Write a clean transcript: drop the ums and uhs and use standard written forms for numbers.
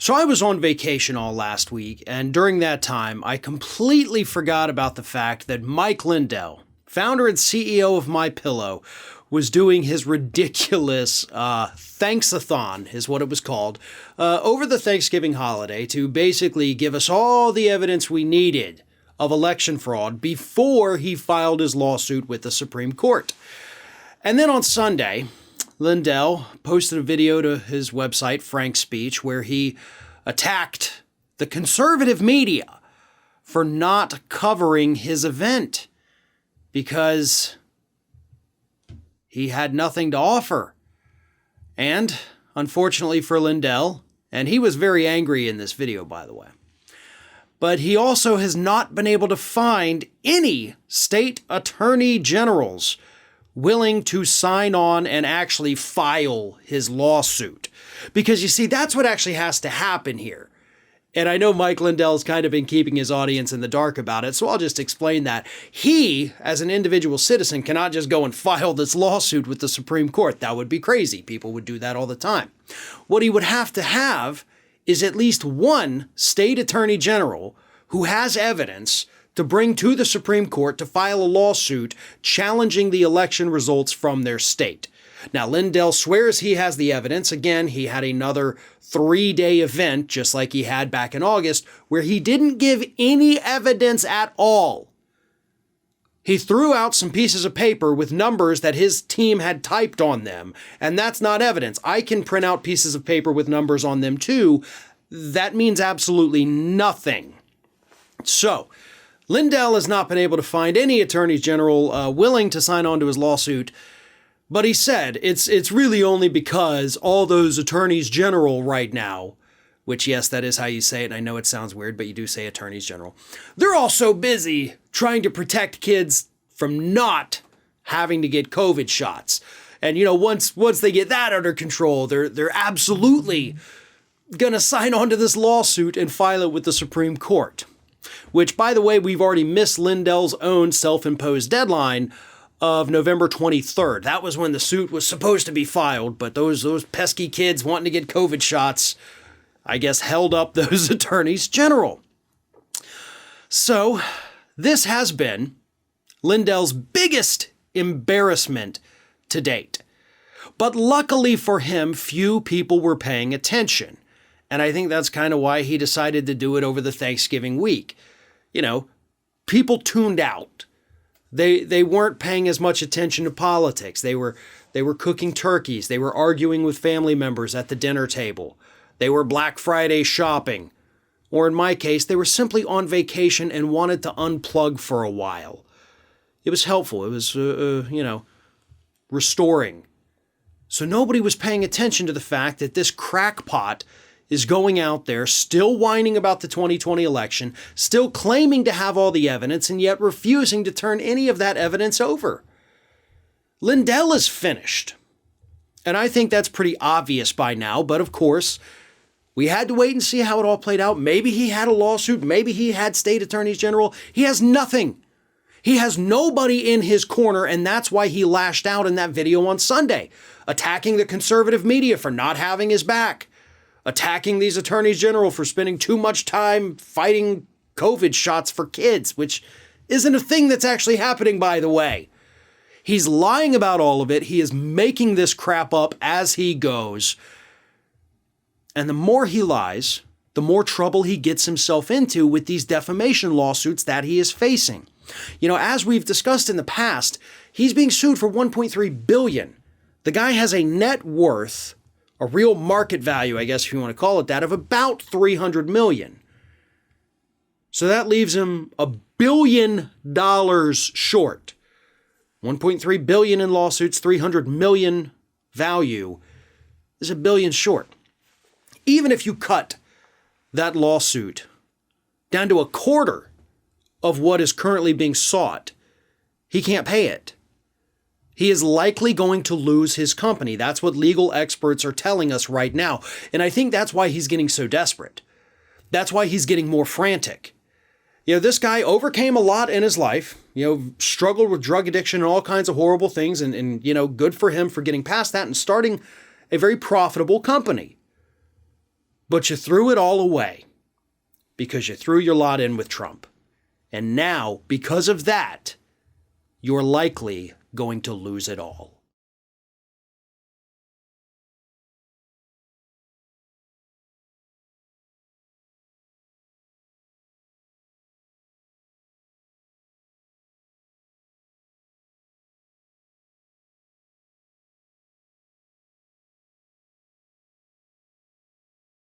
So I was on vacation all last week, and during that time, I completely forgot about the fact that Mike Lindell, founder and CEO of MyPillow, was doing his ridiculous thanks-a-thon, is what it was called, over the Thanksgiving holiday to basically give us all the evidence we needed of election fraud before he filed his lawsuit with the Supreme Court. And then on Sunday, Lindale posted a video to his website, Frank's Speech, where he attacked the conservative media for not covering his event because he had nothing to offer. And unfortunately for Lindale, and he was very angry in this video, by the way, but he also has not been able to find any state attorney generals willing to sign on and actually file his lawsuit. Because you see, that's what actually has to happen here. And I know Mike Lindell's kind of been keeping his audience in the dark about it, so I'll just explain that. He, as an individual citizen, cannot just go and file this lawsuit with the Supreme Court. That would be crazy. People would do that all the time. What he would have to have is at least one state attorney general who has evidence to bring to the Supreme Court to file a lawsuit challenging the election results from their state. Now, Lindell swears he has the evidence. Again, he had another 3-day event, just like he had back in August, where he didn't give any evidence at all. He threw out some pieces of paper with numbers that his team had typed on them, and that's not evidence. I can print out pieces of paper with numbers on them too. That means absolutely nothing. So, Lindell has not been able to find any attorneys general willing to sign on to his lawsuit, but he said it's really only because all those attorneys general right now, which yes, that is how you say it, and I know it sounds weird, but you do say attorneys general, they're all so busy trying to protect kids from not having to get COVID shots. And you know, once they get that under control, they're absolutely going to sign on to this lawsuit and file it with the Supreme Court. Which, by the way, we've already missed Lindell's own self-imposed deadline of November 23rd. That was when the suit was supposed to be filed, but those pesky kids wanting to get COVID shots, I guess, held up those attorneys general. So, this has been Lindell's biggest embarrassment to date. But luckily for him, few people were paying attention. And I think that's kind of why he decided to do it over the Thanksgiving week. You know, people tuned out. They weren't paying as much attention to politics. They were cooking turkeys. They were arguing with family members at the dinner table. They were Black Friday shopping. Or in my case, they were simply on vacation and wanted to unplug for a while. It was helpful. It was, restoring. So nobody was paying attention to the fact that this crackpot is going out there, still whining about the 2020 election, still claiming to have all the evidence, and yet refusing to turn any of that evidence over. Lindell is finished. And I think that's pretty obvious by now, but of course, we had to wait and see how it all played out. Maybe he had a lawsuit, maybe he had state attorneys general. He has nothing. He has nobody in his corner, and that's why he lashed out in that video on Sunday, attacking the conservative media for not having his back. Attacking these attorneys general for spending too much time fighting COVID shots for kids, which isn't a thing that's actually happening, by the way. He's lying about all of it. He is making this crap up as he goes. And the more he lies, the more trouble he gets himself into with these defamation lawsuits that he is facing. You know, as we've discussed in the past, he's being sued for $1.3 billion. The guy has a net worth, a real market value, I guess if you want to call it that, of about $300 million. So that leaves him $1 billion short. $1.3 billion in lawsuits, $300 million value is $1 billion short. Even if you cut that lawsuit down to a quarter of what is currently being sought, he can't pay it. He is likely going to lose his company. That's what legal experts are telling us right now. And I think that's why he's getting so desperate. That's why he's getting more frantic. You know, this guy overcame a lot in his life, struggled with drug addiction and all kinds of horrible things. And good for him for getting past that and starting a very profitable company. But you threw it all away because you threw your lot in with Trump. And now, because of that, you're likely going to lose it all.